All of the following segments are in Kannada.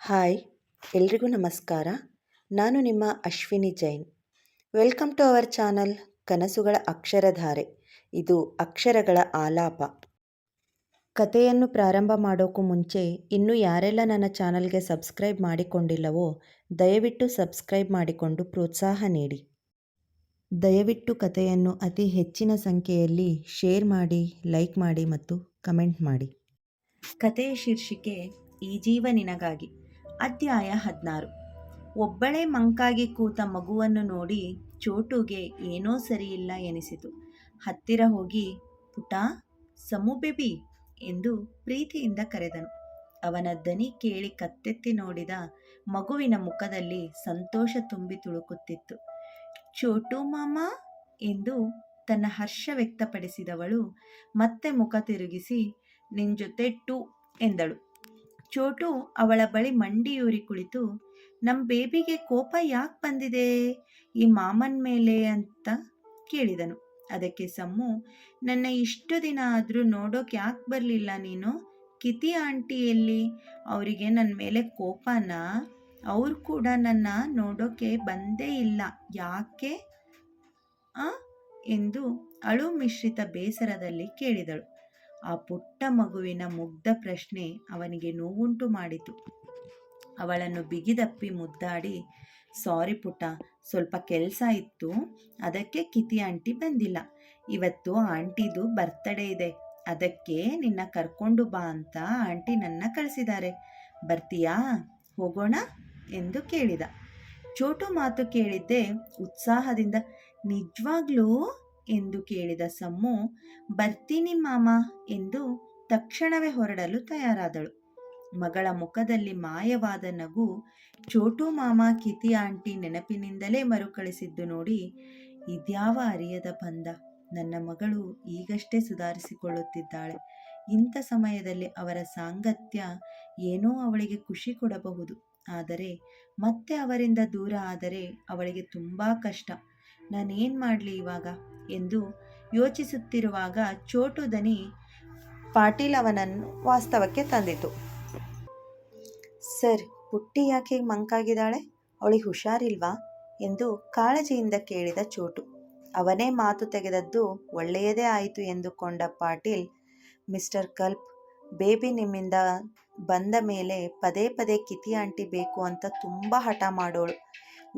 ಹಾಯ್, ಎಲ್ರಿಗೂ ನಮಸ್ಕಾರ. ನಾನು ನಿಮ್ಮ Ashwini Jain. Welcome to our channel ಕನಸುಗಳ ಅಕ್ಷರಧಾರೆ. ಇದು ಅಕ್ಷರಗಳ ಆಲಾಪ. ಕಥೆಯನ್ನು ಪ್ರಾರಂಭ ಮಾಡೋಕ್ಕೂ ಮುಂಚೆ ಇನ್ನೂ ಯಾರೆಲ್ಲ ನನ್ನ ಚಾನಲ್ಗೆ ಸಬ್ಸ್ಕ್ರೈಬ್ ಮಾಡಿಕೊಂಡಿಲ್ಲವೋ ದಯವಿಟ್ಟು ಸಬ್ಸ್ಕ್ರೈಬ್ ಮಾಡಿಕೊಂಡು ಪ್ರೋತ್ಸಾಹ ನೀಡಿ. ದಯವಿಟ್ಟು ಕಥೆಯನ್ನು ಅತಿ ಹೆಚ್ಚಿನ ಸಂಖ್ಯೆಯಲ್ಲಿ ಶೇರ್ ಮಾಡಿ, ಲೈಕ್ ಮಾಡಿ ಮತ್ತು ಕಮೆಂಟ್ ಮಾಡಿ. ಕಥೆಯ ಶೀರ್ಷಿಕೆ ಈ ಜೀವ ನಿನಗಾಗಿ. ಅಧ್ಯಾಯ 16. ಒಬ್ಬಳೇ ಮಂಕಾಗಿ ಕೂತ ಮಗುವನ್ನು ನೋಡಿ ಚೋಟುಗೆ ಏನೋ ಸರಿಯಿಲ್ಲ ಎನಿಸಿತು. ಹತ್ತಿರ ಹೋಗಿ, ಪುಟ, ಸಮು ಬೇಬಿ ಎಂದು ಪ್ರೀತಿಯಿಂದ ಕರೆದನು. ಅವನ ದನಿ ಕೇಳಿ ಕತ್ತೆತ್ತಿ ನೋಡಿದ ಮಗುವಿನ ಮುಖದಲ್ಲಿ ಸಂತೋಷ ತುಂಬಿ ತುಳುಕುತ್ತಿತ್ತು. ಚೋಟು ಮಾಮ ಎಂದು ತನ್ನ ಹರ್ಷ ವ್ಯಕ್ತಪಡಿಸಿದವಳು ಮತ್ತೆ ಮುಖ ತಿರುಗಿಸಿ ನಿನ್ ಜೊತೆ ಟು ಎಂದಳು. ಚೋಟು ಅವಳ ಬಳಿ ಮಂಡಿಯೂರಿ ಕುಳಿತು, ನಮ್ಮ ಬೇಬಿಗೆ ಕೋಪ ಯಾಕೆ ಬಂದಿದೆ ಈ ಮಾಮನ ಮೇಲೆ ಅಂತ ಕೇಳಿದನು. ಅದಕ್ಕೆ ಸಮ್ಮು, ನನ್ನ ಇಷ್ಟು ದಿನ ಆದರೂ ನೋಡೋಕೆ ಯಾಕೆ ಬರಲಿಲ್ಲ ನೀನು? ಕಿತಿ ಆಂಟಿ ಎಲ್ಲಿ? ಅವರಿಗೆ ನನ್ನ ಮೇಲೆ ಕೋಪನಾ? ಅವ್ರು ಕೂಡ ನನ್ನ ನೋಡೋಕೆ ಬಂದೇ ಇಲ್ಲ, ಯಾಕೆ ಎಂದು ಅಳು ಮಿಶ್ರಿತ ಬೇಸರದಲ್ಲಿ ಕೇಳಿದಳು. ಆ ಪುಟ್ಟ ಮಗುವಿನ ಮುಗ್ಧ ಪ್ರಶ್ನೆ ಅವನಿಗೆ ನೋವುಂಟು ಮಾಡಿತು. ಅವಳನ್ನು ಬಿಗಿದಪ್ಪಿ ಮುದ್ದಾಡಿ, ಸಾರಿ ಪುಟ್ಟ, ಸ್ವಲ್ಪ ಕೆಲಸ ಇತ್ತು, ಅದಕ್ಕೆ ಕಿತಿ ಆಂಟಿ ಬಂದಿಲ್ಲ. ಇವತ್ತು ಆಂಟಿದು ಬರ್ತ್ಡೇ ಇದೆ, ಅದಕ್ಕೆ ನಿನ್ನ ಕರ್ಕೊಂಡು ಬಾ ಅಂತ ಆಂಟಿ ನನ್ನ ಕಳಿಸಿದ್ದಾರೆ. ಬರ್ತೀಯಾ? ಹೋಗೋಣ ಎಂದು ಕೇಳಿದ. ಚೋಟು ಮಾತು ಕೇಳಿದ್ದೆ ಉತ್ಸಾಹದಿಂದ. ನಿಜವಾಗ್ಲೂ ಎಂದು ಕೇಳಿದ ಸಮ್ಮು, ಬರ್ತೀನಿ ಮಾಮ ಎಂದು ತಕ್ಷಣವೇ ಹೊರಡಲು ತಯಾರಾದಳು. ಮಗಳ ಮುಖದಲ್ಲಿ ಮಾಯವಾದ ನಗು ಚೋಟು ಮಾಮ ಕಿತಿ ಆಂಟಿ ನೆನಪಿನಿಂದಲೇ ಮರುಕಳಿಸಿದ್ದು ನೋಡಿ, ಇದ್ಯಾವ ಅರಿಯದ ಬಂಧ. ನನ್ನ ಮಗಳು ಈಗಷ್ಟೇ ಸುಧಾರಿಸಿಕೊಳ್ಳುತ್ತಿದ್ದಾಳೆ. ಇಂಥ ಸಮಯದಲ್ಲಿ ಅವರ ಸಾಂಗತ್ಯ ಏನೋ ಅವಳಿಗೆ ಖುಷಿ ಕೊಡಬಹುದು, ಆದರೆ ಮತ್ತೆ ಅವರಿಂದ ದೂರ ಆದರೆ ಅವಳಿಗೆ ತುಂಬ ಕಷ್ಟ. ನಾನೇನು ಮಾಡಲಿ ಇವಾಗ ಎಂದು ಯೋಚಿಸುತ್ತಿರುವಾಗ ಚೋಟು ದನಿ ಪಾಟೀಲ್ ಅವನನ್ನು ವಾಸ್ತವಕ್ಕೆ ತಂದಿತು. ಸರ್, ಪುಟ್ಟಿ ಯಾಕೆ ಮಂಕಾಗಿದ್ದಾಳೆ? ಅವಳಿಗೆ ಹುಷಾರಿಲ್ವಾ ಎಂದು ಕಾಳಜಿಯಿಂದ ಕೇಳಿದ ಚೋಟು. ಅವನೇ ಮಾತು ತೆಗೆದದ್ದು ಒಳ್ಳೆಯದೇ ಆಯಿತು ಎಂದುಕೊಂಡ ಪಾಟೀಲ್, ಮಿಸ್ಟರ್ ಕಲ್ಪ್, ಬೇಬಿ ನಿಮ್ಮಿಂದ ಬಂದ ಮೇಲೆ ಪದೇ ಪದೇ ಕಿತಿ ಆಂಟಿ ಬೇಕು ಅಂತ ತುಂಬ ಹಠ ಮಾಡೋಳು.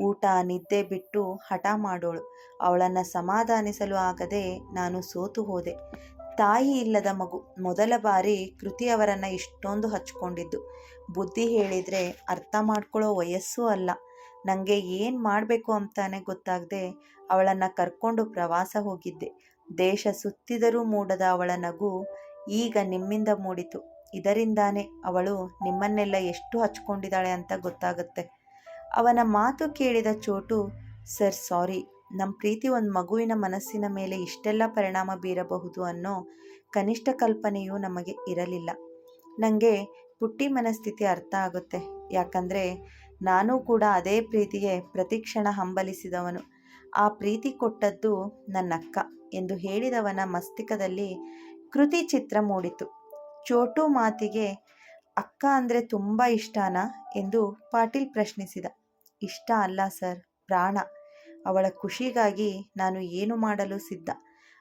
ಊಟ ನಿದ್ದೆ ಬಿಟ್ಟು ಹಠ ಮಾಡೋಳು. ಅವಳನ್ನು ಸಮಾಧಾನಿಸಲು ಆಗದೆ ನಾನು ಸೋತು ಹೋದೆ. ತಾಯಿ ಇಲ್ಲದ ಮಗು. ಮೊದಲ ಬಾರಿ ಕೃತಿಯವರನ್ನು ಇಷ್ಟೊಂದು ಹಚ್ಕೊಂಡಿದ್ದು. ಬುದ್ಧಿ ಹೇಳಿದರೆ ಅರ್ಥ ಮಾಡ್ಕೊಳ್ಳೋ ವಯಸ್ಸೂ ಅಲ್ಲ. ನನಗೆ ಏನು ಮಾಡಬೇಕು ಅಂತಾನೆ ಗೊತ್ತಾಗದೆ ಅವಳನ್ನು ಕರ್ಕೊಂಡು ಪ್ರವಾಸ ಹೋಗಿದ್ದೆ. ದೇಶ ಸುತ್ತಿದರೂ ಮೂಡದ ಅವಳ ನಗು ಈಗ ನಿಮ್ಮಿಂದ ಮೂಡಿತು. ಇದರಿಂದಾನೇ ಅವಳು ನಿಮ್ಮನ್ನೆಲ್ಲ ಎಷ್ಟು ಹಚ್ಕೊಂಡಿದ್ದಾಳೆ ಅಂತ ಗೊತ್ತಾಗುತ್ತೆ. ಅವನ ಮಾತು ಕೇಳಿದ ಚೋಟು, ಸರ್ ಸಾರಿ, ನಮ್ಮ ಪ್ರೀತಿ ಒಂದು ಮಗುವಿನ ಮನಸ್ಸಿನ ಮೇಲೆ ಇಷ್ಟೆಲ್ಲ ಪರಿಣಾಮ ಬೀರಬಹುದು ಅನ್ನೋ ಕನಿಷ್ಠ ಕಲ್ಪನೆಯೂ ನಮಗೆ ಇರಲಿಲ್ಲ. ನನಗೆ ಪುಟ್ಟಿ ಮನಸ್ಥಿತಿ ಅರ್ಥ ಆಗುತ್ತೆ, ಯಾಕಂದರೆ ನಾನೂ ಕೂಡ ಅದೇ ಪ್ರೀತಿಗೆ ಪ್ರತಿಕ್ಷಣ ಹಂಬಲಿಸಿದವನು. ಆ ಪ್ರೀತಿ ಕೊಟ್ಟದ್ದು ನನ್ನಕ್ಕ ಎಂದು ಹೇಳಿದವನ ಮಸ್ತಿಷ್ಕದಲ್ಲಿ ಕೃತಿ ಚಿತ್ರ ಮೂಡಿತು. ಚೋಟು ಮಾತಿಗೆ ಅಕ್ಕ ಅಂದರೆ ತುಂಬ ಇಷ್ಟನಾ ಎಂದು ಪಾಟೀಲ್ ಪ್ರಶ್ನಿಸಿದ. ಇಷ್ಟ ಅಲ್ಲ ಸರ್, ಪ್ರಾಣ. ಅವಳ ಖುಷಿಗಾಗಿ ನಾನು ಏನು ಮಾಡಲು ಸಿದ್ಧ.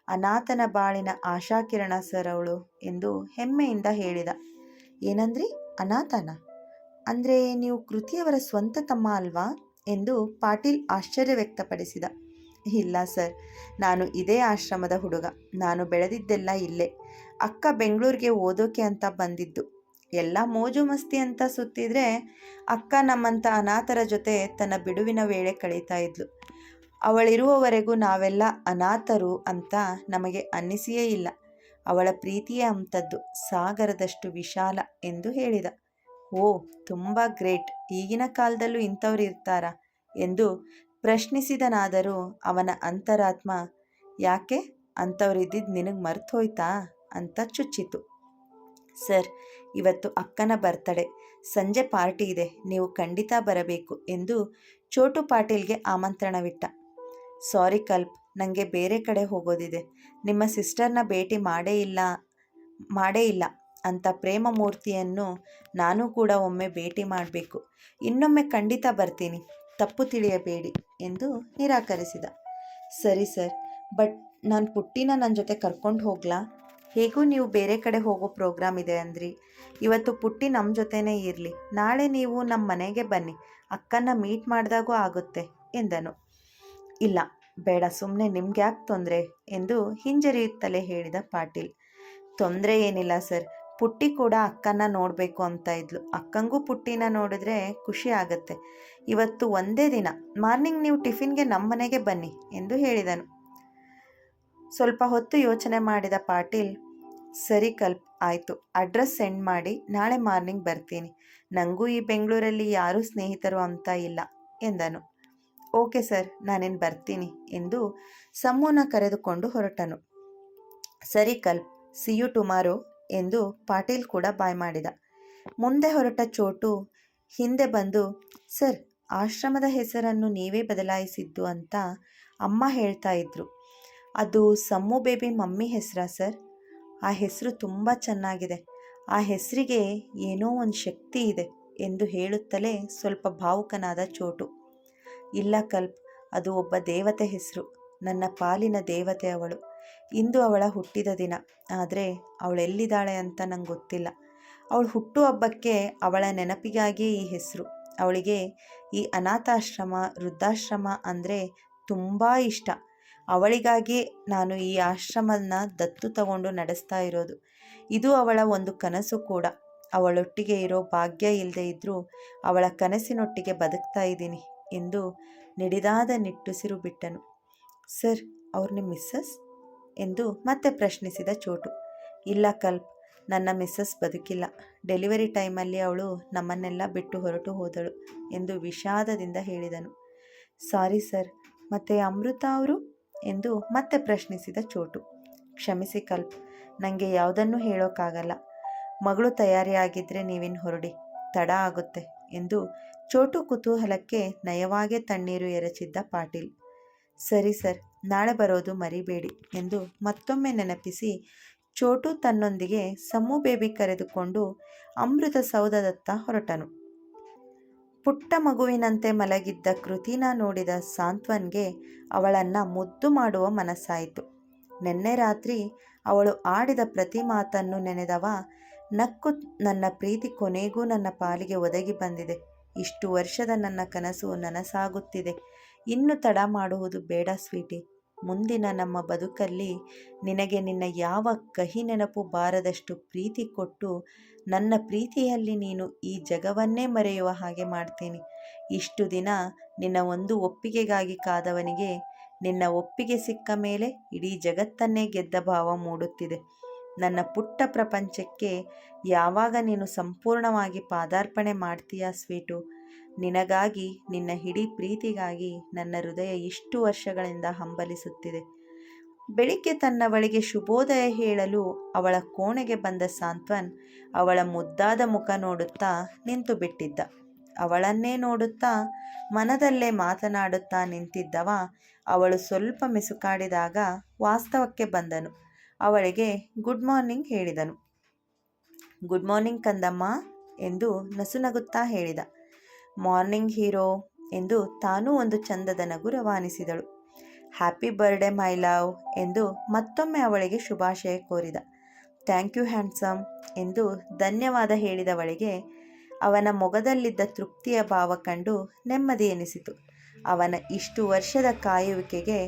ಅನಾಥನ ಬಾಳಿನ ಆಶಾಕಿರಣ ಸರ್ ಅವಳು ಎಂದು ಹೆಮ್ಮೆಯಿಂದ ಹೇಳಿದ. ಏನಂದ್ರಿ? ಅನಾಥನ? ಅಂದರೆ ನೀವು ಕೃತಿಯವರ ಸ್ವಂತ ತಮ್ಮ ಅಲ್ವಾ ಎಂದು ಪಾಟೀಲ್ ಆಶ್ಚರ್ಯ ವ್ಯಕ್ತಪಡಿಸಿದ. ಇಲ್ಲ ಸರ್, ನಾನು ಇದೇ ಆಶ್ರಮದ ಹುಡುಗ. ನಾನು ಬೆಳೆದಿದ್ದೆಲ್ಲ ಇಲ್ಲೇ. ಅಕ್ಕ ಬೆಂಗಳೂರಿಗೆ ಓದೋಕೆ ಅಂತ ಬಂದಿದ್ದು. ಎಲ್ಲ ಮೋಜು ಮಸ್ತಿ ಅಂತ ಸುತ್ತಿದ್ರೆ ಅಕ್ಕ ನಮ್ಮಂಥ ಅನಾಥರ ಜೊತೆ ತನ್ನ ಬಿಡುವಿನ ವೇಳೆ ಕಳೀತಾ ಇದ್ಲು. ಅವಳಿರುವವರೆಗೂ ನಾವೆಲ್ಲ ಅನಾಥರು ಅಂತ ನಮಗೆ ಅನ್ನಿಸಿಯೇ ಇಲ್ಲ. ಅವಳ ಪ್ರೀತಿಯೇ ಅಂಥದ್ದು, ಸಾಗರದಷ್ಟು ವಿಶಾಲ ಎಂದು ಹೇಳಿದ. ಓ, ತುಂಬ ಗ್ರೇಟ್. ಈಗಿನ ಕಾಲದಲ್ಲೂ ಇಂಥವ್ರು ಇರ್ತಾರಾ ಎಂದು ಪ್ರಶ್ನಿಸಿದನಾದರೂ ಅವನ ಅಂತರಾತ್ಮ, ಯಾಕೆ ಅಂಥವ್ರಿದ್ದಿದ್ದು ನಿನಗೆ ಮರ್ತು ಹೋಯ್ತಾ ಅಂತ ಚುಚ್ಚಿತು. ಸರ್, ಇವತ್ತು ಅಕ್ಕನ ಬರ್ತಡೇ, ಸಂಜೆ ಪಾರ್ಟಿ ಇದೆ, ನೀವು ಖಂಡಿತ ಬರಬೇಕು ಎಂದು ಚೋಟು ಪಾಟೀಲ್ಗೆ ಆಮಂತ್ರಣವಿಟ್ಟ. ಸಾರಿ ಕಲ್ಪ್, ನನಗೆ ಬೇರೆ ಕಡೆ ಹೋಗೋದಿದೆ. ನಿಮ್ಮ ಸಿಸ್ಟರ್ನ ಭೇಟಿ ಮಾಡೇ ಇಲ್ಲ. ಅಂಥ ಪ್ರೇಮ ಮೂರ್ತಿಯನ್ನು ನಾನು ಕೂಡ ಒಮ್ಮೆ ಭೇಟಿ ಮಾಡಬೇಕು. ಇನ್ನೊಮ್ಮೆ ಖಂಡಿತ ಬರ್ತೀನಿ, ತಪ್ಪು ತಿಳಿಯಬೇಡಿ ಎಂದು ನಿರಾಕರಿಸಿದ. ಸರಿ ಸರ್, ಬಟ್ ನಾನು ಪುಟ್ಟಿನ ನನ್ನ ಜೊತೆ ಕರ್ಕೊಂಡು ಹೋಗ್ಲಾ? ಹೇಗೂ ನೀವು ಬೇರೆ ಕಡೆ ಹೋಗೋ ಪ್ರೋಗ್ರಾಮ್ ಇದೆ ಅಂದ್ರಿ. ಇವತ್ತು ಪುಟ್ಟಿ ನಮ್ಮ ಜೊತೆನೇ ಇರಲಿ. ನಾಳೆ ನೀವು ನಮ್ಮ ಮನೆಗೆ ಬನ್ನಿ, ಅಕ್ಕನ ಮೀಟ್ ಮಾಡಿದಾಗೂ ಆಗುತ್ತೆ ಎಂದನು. ಇಲ್ಲ ಬೇಡ, ಸುಮ್ಮನೆ ನಿಮ್ಗೆ ಯಾಕೆ ತೊಂದರೆ ಎಂದು ಹಿಂಜರಿಯುತ್ತಲೇ ಹೇಳಿದ ಪಾಟೀಲ್. ತೊಂದರೆ ಏನಿಲ್ಲ ಸರ್, ಪುಟ್ಟಿ ಕೂಡ ಅಕ್ಕನ ನೋಡಬೇಕು ಅಂತ ಇದ್ಲು. ಅಕ್ಕಂಗೂ ಪುಟ್ಟಿನ ನೋಡಿದ್ರೆ ಖುಷಿ ಆಗುತ್ತೆ. ಇವತ್ತು ಒಂದೇ ದಿನ, ಮಾರ್ನಿಂಗ್ ನೀವು ಟಿಫಿನ್ಗೆ ನಮ್ಮ ಮನೆಗೆ ಬನ್ನಿ ಎಂದು ಹೇಳಿದನು. ಸ್ವಲ್ಪ ಹೊತ್ತು ಯೋಚನೆ ಮಾಡಿದ ಪಾಟೀಲ್, ಸರಿ ಕಲ್ಪ್, ಆಯಿತು, ಅಡ್ರೆಸ್ ಸೆಂಡ್ ಮಾಡಿ, ನಾಳೆ ಮಾರ್ನಿಂಗ್ ಬರ್ತೀನಿ. ನನಗೂ ಈ ಬೆಂಗಳೂರಲ್ಲಿ ಯಾರೂ ಸ್ನೇಹಿತರು ಅಂತ ಇಲ್ಲ ಎಂದನು. ಓಕೆ ಸರ್, ನಾನೇನು ಬರ್ತೀನಿ ಎಂದು ಸಮ್ಮುನ ಕರೆದುಕೊಂಡು ಹೊರಟನು. ಸರಿ ಕಲ್ಪ್, ಸಿ ಯು ಟುಮಾರೋ ಎಂದು ಪಾಟೀಲ್ ಕೂಡ ಬಾಯ್ ಮಾಡಿದ. ಮುಂದೆ ಹೊರಟ ಚೋಟು ಹಿಂದೆ ಬಂದು, ಸರ್, ಆಶ್ರಮದ ಹೆಸರನ್ನು ನೀವೇ ಬದಲಾಯಿಸಿದ್ದು ಅಂತ ಅಮ್ಮ ಹೇಳ್ತಾ ಇದ್ರು. ಅದು ಸಮ್ಮು ಬೇಬಿ ಮಮ್ಮಿ ಹೆಸರಾ ಸರ್? ಆ ಹೆಸರು ತುಂಬ ಚೆನ್ನಾಗಿದೆ. ಆ ಹೆಸರಿಗೆ ಏನೋ ಒಂದು ಶಕ್ತಿ ಇದೆ ಎಂದು ಹೇಳುತ್ತಲೇ ಸ್ವಲ್ಪ ಭಾವುಕನಾದ ಚೋಟು. ಇಲ್ಲ ಕಲ್ಪ್, ಅದು ಒಬ್ಬ ದೇವತೆ ಹೆಸರು. ನನ್ನ ಪಾಲಿನ ದೇವತೆ ಅವಳು. ಇಂದು ಅವಳ ಹುಟ್ಟಿದ ದಿನ. ಆದರೆ ಅವಳೆಲ್ಲಿದ್ದಾಳೆ ಅಂತ ನಂಗೆ ಗೊತ್ತಿಲ್ಲ. ಅವಳು ಹುಟ್ಟುಹಬ್ಬಕ್ಕೆ ಅವಳ ನೆನಪಿಗಾಗಿಯೇ ಈ ಹೆಸರು. ಅವಳಿಗೆ ಈ ಅನಾಥಾಶ್ರಮ, ವೃದ್ಧಾಶ್ರಮ ಅಂದರೆ ತುಂಬ ಇಷ್ಟ. ಅವಳಿಗಾಗಿ ನಾನು ಈ ಆಶ್ರಮನ ದತ್ತು ತಗೊಂಡು ನಡೆಸ್ತಾ ಇರೋದು. ಇದು ಅವಳ ಒಂದು ಕನಸು ಕೂಡ. ಅವಳೊಟ್ಟಿಗೆ ಇರೋ ಭಾಗ್ಯ ಇಲ್ಲದೆ ಇದ್ದರೂ ಅವಳ ಕನಸಿನೊಟ್ಟಿಗೆ ಬದುಕ್ತಾ ಇದ್ದೀನಿ ಎಂದು ನಿಡಿದಾದ ನಿಟ್ಟುಸಿರು ಬಿಟ್ಟನು. ಸರ್, ಅವ್ರು ನಿಮ್ಮ ಮಿಸ್ಸಸ್ ಎಂದು ಮತ್ತೆ ಪ್ರಶ್ನಿಸಿದ ಚೋಟು. ಇಲ್ಲ ಕಲ್ಪ್, ನನ್ನ ಮಿಸ್ಸಸ್ ಬದುಕಿಲ್ಲ. ಡೆಲಿವರಿ ಟೈಮಲ್ಲಿ ಅವಳು ನಮ್ಮನ್ನೆಲ್ಲ ಬಿಟ್ಟು ಹೊರಟು ಹೋದಳು ಎಂದು ವಿಷಾದದಿಂದ ಹೇಳಿದನು. ಸಾರಿ ಸರ್, ಮತ್ತು ಅಮೃತ ಅವರು ಎಂದು ಮತ್ತೆ ಪ್ರಶ್ನಿಸಿದ ಚೋಟು. ಕ್ಷಮಿಸಿ ಕಲ್ಪ್, ನನಗೆ ಯಾವುದನ್ನೂ ಹೇಳೋಕ್ಕಾಗಲ್ಲ. ಮಗಳು ತಯಾರಿಯಾಗಿದ್ದರೆ ನೀವಿನ್ನು ಹೊರಡಿ, ತಡ ಆಗುತ್ತೆ ಎಂದು ಚೋಟು ಕುತೂಹಲಕ್ಕೆ ನಯವಾಗೇ ತಣ್ಣೀರು ಎರಚಿದ್ದ ಪಾಟೀಲ್. ಸರಿ ಸರ್, ನಾಳೆ ಬರೋದು ಮರಿಬೇಡಿ ಎಂದು ಮತ್ತೊಮ್ಮೆ ನೆನಪಿಸಿ ಚೋಟು ತನ್ನೊಂದಿಗೆ ಸಮ್ಮು ಬೇಬಿ ಕರೆದುಕೊಂಡು ಅಮೃತ ಸೌಧದತ್ತ ಹೊರಟನು. ಪುಟ್ಟ ಮಗುವಿನಂತೆ ಮಲಗಿದ್ದ ಕೃತಿನ ನೋಡಿದ ಸಾಂತ್ವನ್ಗೆ ಅವಳನ್ನು ಮುದ್ದು ಮಾಡುವ ಮನಸ್ಸಾಯಿತು. ನಿನ್ನೆ ರಾತ್ರಿ ಅವಳು ಆಡಿದ ಪ್ರತಿ ಮಾತನ್ನು ನೆನೆದವ ನಕ್ಕು, ನನ್ನ ಪ್ರೀತಿ ಕೊನೆಗೂ ನನ್ನ ಪಾಲಿಗೆ ಒದಗಿ ಬಂದಿದೆ. ಇಷ್ಟು ವರ್ಷದ ನನ್ನ ಕನಸು ನನಸಾಗುತ್ತಿದೆ. ಇನ್ನು ತಡ ಮಾಡುವುದು ಬೇಡ ಸ್ವೀಟಿ. ಮುಂದಿನ ನಮ್ಮ ಬದುಕಲ್ಲಿ ನಿನಗೆ ನಿನ್ನ ಯಾವ ಕಹಿ ನೆನಪು ಬಾರದಷ್ಟು ಪ್ರೀತಿ ಕೊಟ್ಟು ನನ್ನ ಪ್ರೀತಿಯಲ್ಲಿ ನೀನು ಈ ಜಗವನ್ನೇ ಮರೆಯುವ ಹಾಗೆ ಮಾಡ್ತೀನಿ. ಇಷ್ಟು ದಿನ ನಿನ್ನ ಒಂದು ಒಪ್ಪಿಗೆಗಾಗಿ ಕಾದವನಿಗೆ ನಿನ್ನ ಒಪ್ಪಿಗೆ ಸಿಕ್ಕ ಮೇಲೆ ಇಡೀ ಜಗತ್ತನ್ನೇ ಗೆದ್ದ ಭಾವ ಮೂಡುತ್ತಿದೆ. ನನ್ನ ಪುಟ್ಟ ಪ್ರಪಂಚಕ್ಕೆ ಯಾವಾಗ ನೀನು ಸಂಪೂರ್ಣವಾಗಿ ಪಾದಾರ್ಪಣೆ ಮಾಡ್ತೀಯಾ ಸ್ವೀಟು? ನಿನಗಾಗಿ, ನಿನ್ನ ಇಡೀ ಪ್ರೀತಿಗಾಗಿ ನನ್ನ ಹೃದಯ ಇಷ್ಟು ವರ್ಷಗಳಿಂದ ಹಂಬಲಿಸುತ್ತಿದೆ. ಬೆಳಿಗ್ಗೆ ತನ್ನವಳಿಗೆ ಶುಭೋದಯ ಹೇಳಲು ಅವಳ ಕೋಣೆಗೆ ಬಂದ ಸಾಂತ್ವನ್ ಅವಳ ಮುದ್ದಾದ ಮುಖ ನೋಡುತ್ತಾ ನಿಂತು ಬಿಟ್ಟಿದ್ದ. ಅವಳನ್ನೇ ನೋಡುತ್ತಾ ಮನದಲ್ಲೇ ಮಾತನಾಡುತ್ತಾ ನಿಂತಿದ್ದವ ಅವಳು ಸ್ವಲ್ಪ ಮಿಸುಕಾಡಿದಾಗ ವಾಸ್ತವಕ್ಕೆ ಬಂದನು. ಅವಳಿಗೆ ಗುಡ್ ಮಾರ್ನಿಂಗ್ ಹೇಳಿದನು. ಗುಡ್ ಮಾರ್ನಿಂಗ್ ಕಂದಮ್ಮ ಎಂದು ನಸುನಗುತ್ತಾ ಹೇಳಿದ. ಮಾರ್ನಿಂಗ್ ಹೀರೋ ಎಂದು ತಾನೂ ಒಂದು ಚಂದದ ನಗು ರವಾನಿಸಿದಳು. ಹ್ಯಾಪಿ ಬರ್ಡೇ ಮೈ ಲವ್ ಎಂದು ಮತ್ತೊಮ್ಮೆ ಅವಳಿಗೆ ಶುಭಾಶಯ ಕೋರಿದ. ಥ್ಯಾಂಕ್ ಯು ಹ್ಯಾಂಡ್ಸಮ್ ಎಂದು ಧನ್ಯವಾದ ಹೇಳಿದವಳಿಗೆ ಅವನ ಮೊಗದಲ್ಲಿದ್ದ ತೃಪ್ತಿಯ ಭಾವ ಕಂಡು ನೆಮ್ಮದಿ ಎನಿಸಿತು. ಅವನ ಇಷ್ಟು ವರ್ಷದ ಕಾಯುವಿಕೆಗೆ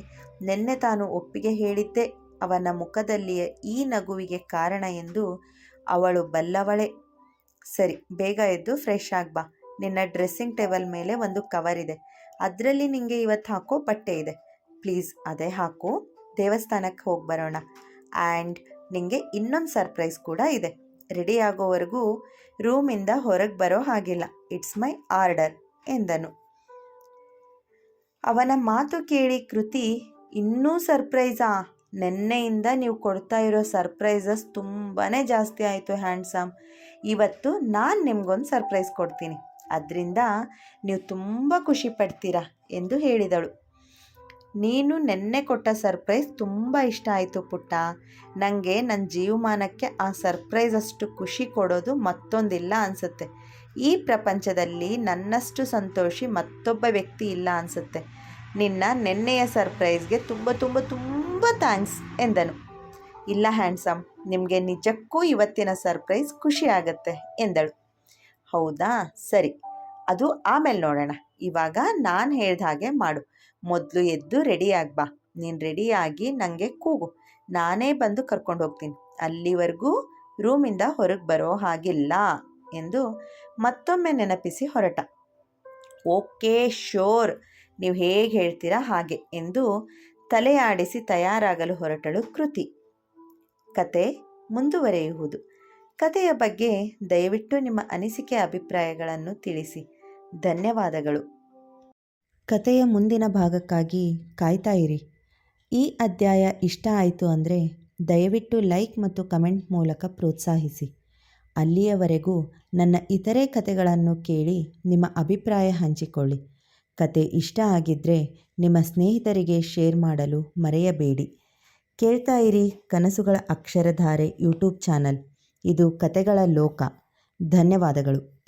ನಿನ್ನೆ ತಾನು ಒಪ್ಪಿಗೆ ಹೇಳಿದ್ದೇ ಅವನ ಮುಖದಲ್ಲಿಯ ಈ ನಗುವಿಗೆ ಕಾರಣ ಎಂದು ಅವಳು ಬಲ್ಲವಳೆ. ಸರಿ, ಬೇಗ ಎದ್ದು ಫ್ರೆಶ್ ಆಗ್ಬಾ. ನಿನ್ನ ಡ್ರೆಸ್ಸಿಂಗ್ ಟೇಬಲ್ ಮೇಲೆ ಒಂದು ಕವರ್ ಇದೆ, ಅದರಲ್ಲಿ ನಿಂಗೆ ಇವತ್ತು ಹಾಕೋ ಬಟ್ಟೆ ಇದೆ. ಪ್ಲೀಸ್ ಅದೇ ಹಾಕು. ದೇವಸ್ಥಾನಕ್ಕೆ ಹೋಗಿ ಬರೋಣ. ಆ್ಯಂಡ್ ನಿಂಗೆ ಇನ್ನೊಂದು ಸರ್ಪ್ರೈಸ್ ಕೂಡ ಇದೆ. ರೆಡಿ ಆಗೋವರೆಗೂ ರೂಮಿಂದ ಹೊರಗೆ ಬರೋ ಹಾಗಿಲ್ಲ. ಇಟ್ಸ್ ಮೈ ಆರ್ಡರ್ ಎಂದನು. ಅವನ ಮಾತು ಕೇಳಿ ಕೃತಿ, ಇನ್ನೂ ಸರ್ಪ್ರೈಸಾ? ನೆನ್ನೆಯಿಂದ ನೀವು ಕೊಡ್ತಾ ಇರೋ ಸರ್ಪ್ರೈಸಸ್ ತುಂಬಾ ಜಾಸ್ತಿ ಆಯಿತು ಹ್ಯಾಂಡ್ಸಮ್. ಇವತ್ತು ನಾನು ನಿಮ್ಗೊಂದು ಸರ್ಪ್ರೈಸ್ ಕೊಡ್ತೀನಿ, ಅದರಿಂದ ನೀವು ತುಂಬ ಖುಷಿ ಪಡ್ತೀರಾ ಎಂದು ಹೇಳಿದಳು. ನೀನು ನೆನ್ನೆ ಕೊಟ್ಟ ಸರ್ಪ್ರೈಸ್ ತುಂಬ ಇಷ್ಟ ಆಯಿತು ಪುಟ್ಟ. ನನಗೆ ನನ್ನ ಜೀವಮಾನಕ್ಕೆ ಆ ಸರ್ಪ್ರೈಸ್ ಅಷ್ಟು ಖುಷಿ ಕೊಡೋದು ಮತ್ತೊಂದಿಲ್ಲ ಅನಿಸುತ್ತೆ. ಈ ಪ್ರಪಂಚದಲ್ಲಿ ನನ್ನಷ್ಟು ಸಂತೋಷಿ ಮತ್ತೊಬ್ಬ ವ್ಯಕ್ತಿ ಇಲ್ಲ ಅನಿಸುತ್ತೆ. ನಿನ್ನ ನೆನ್ನೆಯ ಸರ್ಪ್ರೈಸ್ಗೆ ತುಂಬ ತುಂಬ ತುಂಬ ಥ್ಯಾಂಕ್ಸ್ ಎಂದನು. ಇಲ್ಲ ಹ್ಯಾಂಡ್ಸಮ್, ನಿಮಗೆ ನಿಜಕ್ಕೂ ಇವತ್ತಿನ ಸರ್ಪ್ರೈಸ್ ಖುಷಿ ಆಗುತ್ತೆ ಎಂದಳು. ಹೌದಾ, ಸರಿ, ಅದು ಆಮೇಲೆ ನೋಡೋಣ. ಇವಾಗ ನಾನು ಹೇಳ್ದ ಹಾಗೆ ಮಾಡು. ಮೊದಲು ಎದ್ದು ರೆಡಿಯಾಗಿ ಬಾ. ನೀನು ರೆಡಿಯಾಗಿ ನನಗೆ ಕೂಗು, ನಾನೇ ಬಂದು ಕರ್ಕೊಂಡು ಹೋಗ್ತೀನಿ. ಅಲ್ಲಿವರೆಗೂ ರೂಮಿಂದ ಹೊರಗೆ ಬರೋ ಹಾಗಿಲ್ಲ ಎಂದು ಮತ್ತೊಮ್ಮೆ ನೆನಪಿಸಿ ಹೊರಟ. ಓಕೆ, ಶೋರ್, ನೀವು ಹೇಗೆ ಹೇಳ್ತೀರಾ ಹಾಗೆ ಎಂದು ತಲೆಯಾಡಿಸಿ ತಯಾರಾಗಲು ಹೊರಟಳು ಕೃತಿ. ಕತೆ ಮುಂದುವರೆಯುವುದು. ಕತೆಯ ಬಗ್ಗೆ ದಯವಿಟ್ಟು ನಿಮ್ಮ ಅನಿಸಿಕೆ ಅಭಿಪ್ರಾಯಗಳನ್ನು ತಿಳಿಸಿ. ಧನ್ಯವಾದಗಳು. ಕತೆಯ ಮುಂದಿನ ಭಾಗಕ್ಕಾಗಿ ಕಾಯ್ತಾ ಇರಿ. ಈ ಅಧ್ಯಾಯ ಇಷ್ಟ ಆಯಿತು ಅಂದರೆ ದಯವಿಟ್ಟು ಲೈಕ್ ಮತ್ತು ಕಮೆಂಟ್ ಮೂಲಕ ಪ್ರೋತ್ಸಾಹಿಸಿ. ಅಲ್ಲಿಯವರೆಗೂ ನನ್ನ ಇತರೆ ಕತೆಗಳನ್ನು ಕೇಳಿ ನಿಮ್ಮ ಅಭಿಪ್ರಾಯ ಹಂಚಿಕೊಳ್ಳಿ. ಕತೆ ಇಷ್ಟ ಆಗಿದ್ದರೆ ನಿಮ್ಮ ಸ್ನೇಹಿತರಿಗೆ ಶೇರ್ ಮಾಡಲು ಮರೆಯಬೇಡಿ. ಕೇಳ್ತಾ ಇರಿ ಕನಸುಗಳ ಅಕ್ಷರಧಾರೆ ಯೂಟ್ಯೂಬ್ ಚಾನಲ್. ಇದು ಕತೆಗಳ ಲೋಕ. ಧನ್ಯವಾದಗಳು.